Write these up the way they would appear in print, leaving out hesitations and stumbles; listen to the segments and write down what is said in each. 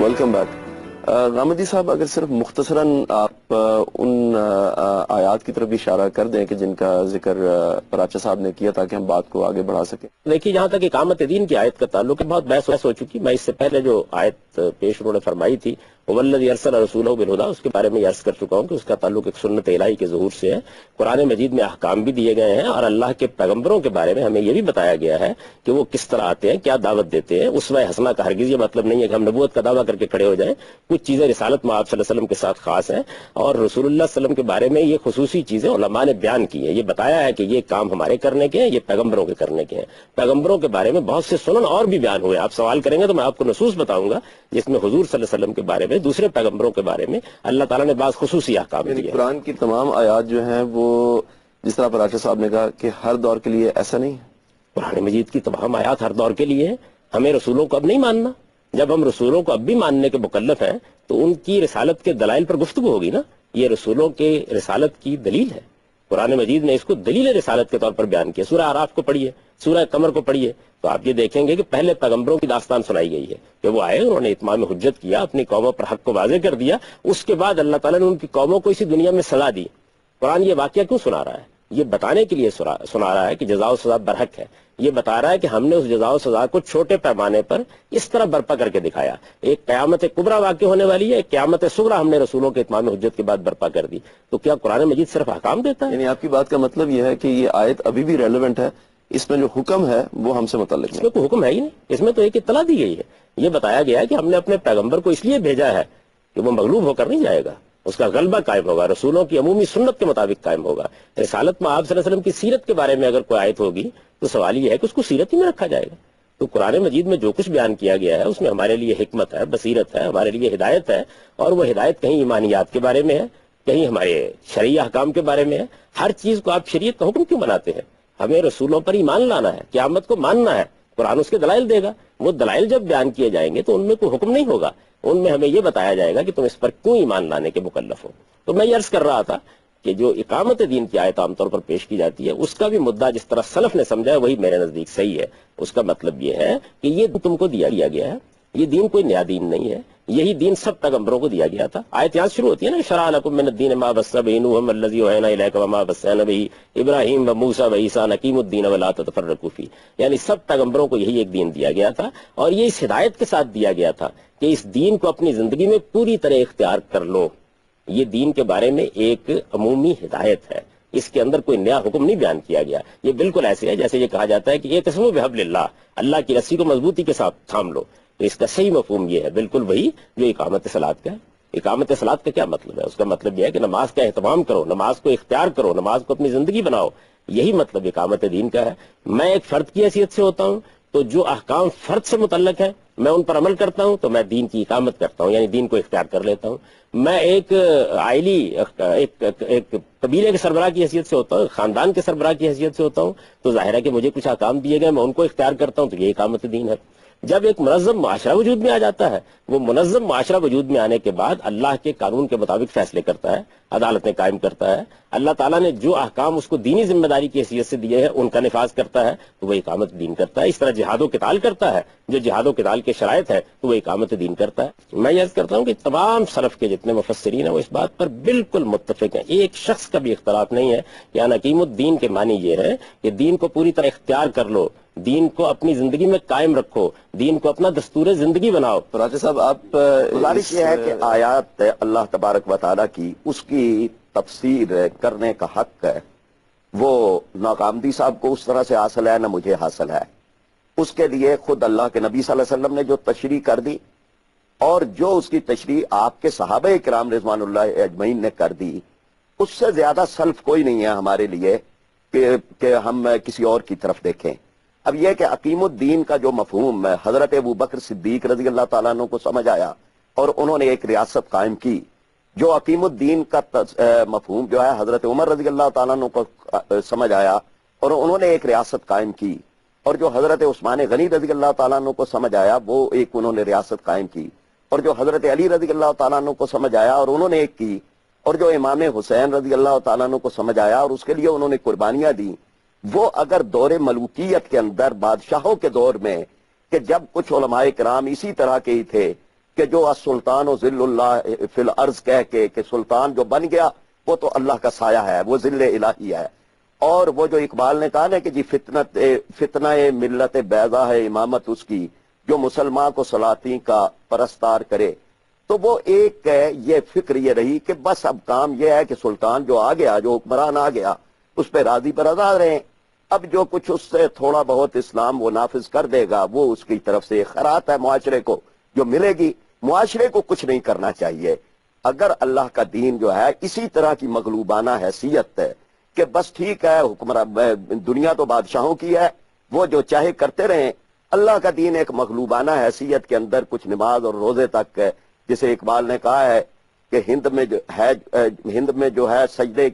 Welcome back. Ghamidi صاحب، اگر صرف مختصراً آپ ان آیات کی طرف بھی اشارہ کر دیں کہ جن کا ذکر پراچا صاحب نے کیا تاکہ ہم بات کو آگے بڑھا سکیں. دیکھیے، جہاں تک اقامت دین کی آیت کا تعلق ہے، بہت بحث ہو چکی. میں اس سے پہلے جو آیت پیش انہوں نے فرمائی تھی وَوَالَّذِي أَرْسَلَ رَسُولَهُ بِالْهُدَىٰ، اس کے بارے میں یہ عرض کر چکا ہوں کہ اس کا تعلق ایک سنت الہی کے ظہور سے ہے. قرآن مجید میں احکام بھی دیے گئے ہیں اور اللہ کے پیغمبروں کے بارے میں ہمیں یہ بھی بتایا گیا ہے کہ وہ کس طرح آتے ہیں، کیا دعوت دیتے ہیں. اسوہ حسنہ کا ہرگز یہ مطلب نہیں ہے کہ ہم نبوت کا دعویٰ کر کے کھڑے ہو جائیں. کچھ چیزیں رسالت میں آپ صلی اللہ علیہ وسلم کے ساتھ خاص ہیں اور رسول اللہ صلی اللہ علیہ وسلم کے بارے میں یہ خصوصی چیزیں علماء نے بیان کی ہیں. یہ بتایا ہے کہ یہ کام ہمارے کرنے کے ہیں، یہ پیغمبروں کے کرنے کے ہیں. پیغمبروں کے بارے میں بہت سے سنن اور بھی بیان ہوئے. آپ سوال کریں گے تو میں آپ کو نصوص بتاؤں گا جس میں حضور صلی اللہ علیہ وسلم کے بارے میں، دوسرے پیغمبروں کے بارے میں اللہ تعالیٰ نے بعض خصوصی احکام دیے. قرآن کی تمام آیات جو ہیں وہ جس طرح پراچا صاحب نے کہا کہ ہر دور کے لیے ایسا نہیں ہے. قرآن مجید کی تمام آیات ہر دور کے لیے ہیں. ہمیں رسولوں کو اب نہیں ماننا. جب ہم رسولوں کو اب بھی ماننے کے مکلف ہیں تو ان کی رسالت کے دلائل پر گفتگو ہوگی نا. یہ رسولوں کے رسالت کی دلیل ہے. قرآن مجید نے اس کو دلیل رسالت کے طور پر بیان کیا. سورہ اعراف کو پڑھیے، سورہ قمر کو پڑھیے تو آپ یہ دیکھیں گے کہ پہلے پیغمبروں کی داستان سنائی گئی ہے کہ وہ آئے، انہوں نے اتمام حجت کیا، اپنی قوموں پر حق کو واضح کر دیا. اس کے بعد اللہ تعالیٰ نے ان کی قوموں کو اسی دنیا میں سزا دی. قرآن یہ واقعہ کیوں سنا رہا ہے؟ یہ بتانے کے لیے سنا رہا ہے کہ جزا و سزا برحق ہے. یہ بتا رہا ہے کہ ہم نے اس جزا و سزا کو چھوٹے پیمانے پر اس طرح برپا کر کے دکھایا. ایک قیامت کبریٰ واقع ہونے والی ہے، ایک قیامت صغریٰ ہم نے رسولوں کے اتمام حجت کے بعد برپا کر دی. تو کیا قرآن مجید صرف احکام دیتا ہے؟ یعنی آپ کی بات کا مطلب یہ ہے کہ یہ آیت ابھی بھی ریلیونٹ ہے، اس میں جو حکم ہے وہ ہم سے متعلق اس میں کوئی حکم ہے ہی نہیں. اس میں تو ایک اطلاع دی گئی ہے. یہ بتایا گیا ہے کہ ہم نے اپنے پیغمبر کو اس لیے بھیجا ہے کہ وہ مغلوب ہو کر نہیں جائے گا، اس کا غلبہ قائم ہوگا، رسولوں کی عمومی سنت کے مطابق قائم ہوگا. رسالت میں آپ صلی اللہ علیہ وسلم کی سیرت کے بارے میں اگر کوئی آیت ہوگی تو سوال یہ ہے کہ اس کو سیرت ہی میں رکھا جائے گا. تو قرآن مجید میں جو کچھ بیان کیا گیا ہے اس میں ہمارے لیے حکمت ہے، بصیرت ہے، ہمارے لیے ہدایت ہے. اور وہ ہدایت کہیں ایمانیات کے بارے میں ہے، کہیں ہمارے شرعی احکام کے بارے میں ہے. ہر چیز کو آپ شریعت کا حکم کیوں بناتے ہیں؟ ہمیں رسولوں پر ایمان لانا ہے، قیامت کو ماننا ہے. قرآن اس کے دلائل دے گا. وہ دلائل جب بیان کیے جائیں گے تو ان میں کوئی حکم نہیں ہوگا، ان میں ہمیں یہ بتایا جائے گا کہ تم اس پر کیوں ایمان لانے کے مکلف ہو. تو میں یہ عرض کر رہا تھا کہ جو اقامت دین کی آیت عام طور پر پیش کی جاتی ہے اس کا بھی مدعا جس طرح سلف نے سمجھا ہے وہی میرے نزدیک صحیح ہے. اس کا مطلب یہ ہے کہ یہ تم کو دیا گیا ہے، یہ دین کوئی نیا دین نہیں ہے، یہی دین سب پیغمبروں کو دیا گیا تھا. آیت یہاں شروع ہوتی ہے نا، شرع لکم من الدین ما وصی بہ نوح والذی اوحینا الیک وما وصینا بہ ابراہیم وموسیٰ وعیسیٰ ان اقیموا الدین ولا تتفرقوا فیہ. یعنی سب پیغمبروں کو یہی ایک دین دیا گیا تھا اور یہ اس ہدایت کے ساتھ دیا گیا تھا کہ اس دین کو اپنی زندگی میں پوری طرح اختیار کر لو. یہ دین کے بارے میں ایک عمومی ہدایت ہے، اس کے اندر کوئی نیا حکم نہیں بیان کیا گیا. یہ بالکل ایسے ہے جیسے یہ کہا جاتا ہے کہ یہ قسم بحبل اللہ، اللہ کی رسی کو مضبوطی کے ساتھ تھام لو. تو اس کا صحیح مفہوم یہ ہے بالکل وہی جو اقامت صلاۃ کا ہے. اقامت صلاۃ کا کیا مطلب ہے؟ اس کا مطلب یہ ہے کہ نماز کا اہتمام کرو، نماز کو اختیار کرو، نماز کو اپنی زندگی بناؤ. یہی مطلب اقامت دین کا ہے. میں ایک فرد کی حیثیت سے ہوتا ہوں تو جو احکام فرد سے متعلق ہیں میں ان پر عمل کرتا ہوں تو میں دین کی اقامت کرتا ہوں، یعنی دین کو اختیار کر لیتا ہوں. میں ایک عائلی ایک قبیلے کے سربراہ کی حیثیت سے ہوتا ہوں، خاندان کے سربراہ کی حیثیت سے ہوتا ہوں تو ظاہر ہے کہ مجھے کچھ احکام دیے گئے، میں ان کو اختیار کرتا ہوں تو یہ اقامت دین ہے. جب ایک منظم معاشرہ وجود میں آ جاتا ہے، وہ منظم معاشرہ وجود میں آنے کے بعد اللہ کے قانون کے مطابق فیصلے کرتا ہے، عدالتیں قائم کرتا ہے. اللہ تعالیٰ نے جو احکام اس کو دینی ذمہ داری کی حیثیت سے دیے ہیں ان کا نفاذ کرتا ہے تو وہ اقامت دین کرتا ہے. اس طرح جہاد و قتال کرتا ہے، جو جہاد و قتال کے شرائط ہے تو وہ اقامت دین کرتا ہے. میں یہ عرض کرتا ہوں کہ تمام سلف کے جتنے مفسرین ہیں وہ اس بات پر بالکل متفق ہیں، ایک شخص کا بھی اختلاف نہیں ہے کہ ان اقیم الدین کے معنی یہ ہے کہ دین کو پوری طرح اختیار کر لو، دین کو اپنی زندگی میں قائم رکھو، دین کو اپنا دستور زندگی بناؤ. پراچا صاحب، آپ گزارش یہ ہے کہ آیات اللہ تبارک و تعالیٰ کی اس کی تفسیر کرنے کا حق ہے وہ نہ غامدی صاحب کو اس طرح سے حاصل ہے نہ مجھے حاصل ہے. اس کے لیے خود اللہ کے نبی صلی اللہ علیہ وسلم نے جو تشریح کر دی اور جو اس کی تشریح آپ کے صحابہ کرام رضوان اللہ اجمعین نے کر دی، اس سے زیادہ سلف کوئی نہیں ہے ہمارے لیے کہ ہم کسی اور کی طرف دیکھیں. اب یہ کہ اقیم الدین کا جو مفہوم ہے حضرت ابو بکر صدیق رضی اللہ تعالیٰ عنہ کو سمجھ آیا اور انہوں نے ایک ریاست قائم کی. جو اقیم الدین کا مفہوم جو ہے حضرت عمر رضی اللہ تعالیٰ عنہ کو سمجھ آیا اور انہوں نے ایک ریاست قائم کی. اور جو حضرت عثمان غنی رضی اللہ تعالیٰ عنہ کو سمجھ آیا وہ ایک انہوں نے ریاست قائم کی. اور جو حضرت علی رضی اللہ تعالیٰ عنہ کو سمجھ آیا اور انہوں نے ایک کی. اور جو امام حسین رضی اللہ تعالیٰ عنہ کو سمجھ آیا اور اس کے لیے انہوں نے قربانیاں دی. وہ اگر دور ملوکیت کے اندر بادشاہوں کے دور میں کہ جب کچھ علماء کرام اسی طرح کے ہی تھے کہ جو سلطان و ذل اللہ فی الارض کہہ کے کہ سلطان جو بن گیا وہ تو اللہ کا سایہ ہے، وہ ذل الہی ہے۔ اور وہ جو اقبال نے کہا نا کہ جی فتنہ ملت بیضا ہے امامت اس کی، جو مسلمان کو سلاطین کا پرستار کرے، تو وہ ایک یہ فکر یہ رہی کہ بس اب کام یہ ہے کہ سلطان جو آ گیا، جو حکمران آ گیا، اس پہ راضی پر رضا رہیں، اب جو کچھ اس سے تھوڑا بہت اسلام وہ نافذ کر دے گا وہ اس کی طرف سے خیرات ہے معاشرے کو جو ملے گی۔ معاشرے کو کچھ نہیں کرنا چاہیے۔ اگر اللہ کا دین جو ہے اسی طرح کی مغلوبانہ حیثیت ہے کہ بس ٹھیک ہے حکمران دنیا تو بادشاہوں کی ہے، وہ جو چاہے کرتے رہیں، اللہ کا دین ایک مغلوبانہ حیثیت کے اندر کچھ نماز اور روزے تک ہے، جسے اقبال نے کہا ہے کہ ہند میں جو ہے سجدے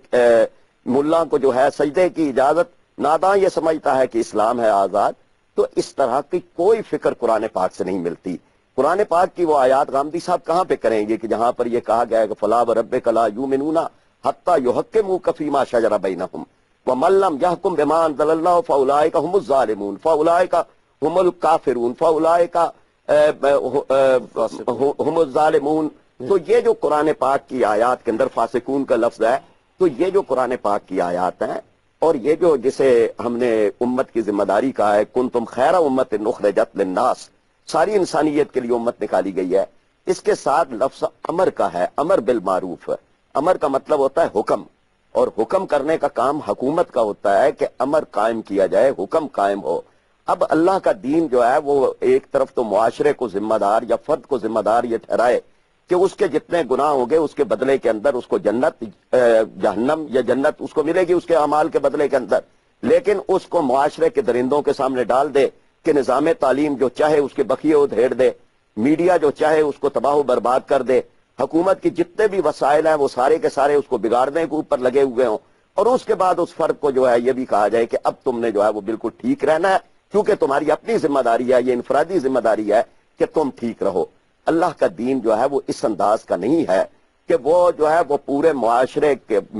ملا کو جو ہے سجدے کی اجازت، ناداں یہ سمجھتا ہے کہ اسلام ہے آزاد۔ تو اس طرح کی کوئی فکر قرآن پاک سے نہیں ملتی۔ قرآن پاک کی وہ آیات غامدی صاحب کہاں پہ کریں گے کہ جہاں پر یہ کہا گیا ہے کہ فلا وربک لا یؤمنون حتی یحکموک فیما شجر بینہم ومن لم یحکم بما انزل اللہ فاولئک هم الظالمون فاولئک هم الکافرون فاولئک هم الظالمون۔ تو یہ جو قرآن پاک کی آیات کے اندر فاسقون کا لفظ ہے، تو یہ جو قرآن پاک کی آیات ہیں اور یہ جو جسے ہم نے امت کی ذمہ داری کہا ہے کنتم خیر امت اخرجت للناس، ساری انسانیت کے لیے امت نکالی گئی ہے، اس کے ساتھ لفظ امر کا ہے، امر بالمعروف۔ امر کا مطلب ہوتا ہے حکم، اور حکم کرنے کا کام حکومت کا ہوتا ہے کہ امر قائم کیا جائے، حکم قائم ہو۔ اب اللہ کا دین جو ہے وہ ایک طرف تو معاشرے کو ذمہ دار یا فرد کو ذمہ دار یہ ٹھہرائے کہ اس کے جتنے گناہ ہوں گے اس کے بدلے کے اندر اس کو جنت جہنم یا جنت اس کو ملے گی اس کے اعمال کے بدلے کے اندر، لیکن اس کو معاشرے کے درندوں کے سامنے ڈال دے کہ نظام تعلیم جو چاہے اس کے بقیے ادھیڑ دے، میڈیا جو چاہے اس کو تباہ و برباد کر دے، حکومت کی جتنے بھی وسائل ہیں وہ سارے کے سارے اس کو بگاڑنے کے اوپر لگے ہوئے ہوں، اور اس کے بعد اس فرد کو جو ہے یہ بھی کہا جائے کہ اب تم نے جو ہے وہ بالکل ٹھیک رہنا ہے کیونکہ تمہاری اپنی ذمہ داری ہے، یہ انفرادی ذمہ داری ہے کہ تم ٹھیک رہو۔ اللہ کا دین جو ہے وہ اس انداز کا نہیں ہے کہ وہ جو ہے وہ پورے معاشرے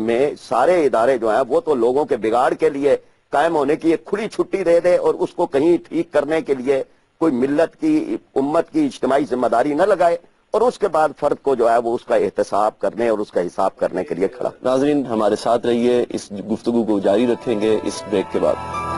میں سارے ادارے جو ہیں وہ تو لوگوں کے بگاڑ کے لیے قائم ہونے کی ایک کھلی چھٹی دے دے اور اس کو کہیں ٹھیک کرنے کے لیے کوئی ملت کی امت کی اجتماعی ذمہ داری نہ لگائے، اور اس کے بعد فرد کو جو ہے وہ اس کا احتساب کرنے اور اس کا حساب کرنے کے لیے کھڑا۔ ناظرین ہمارے ساتھ رہیے، اس گفتگو کو جاری رکھیں گے اس بریک کے بعد۔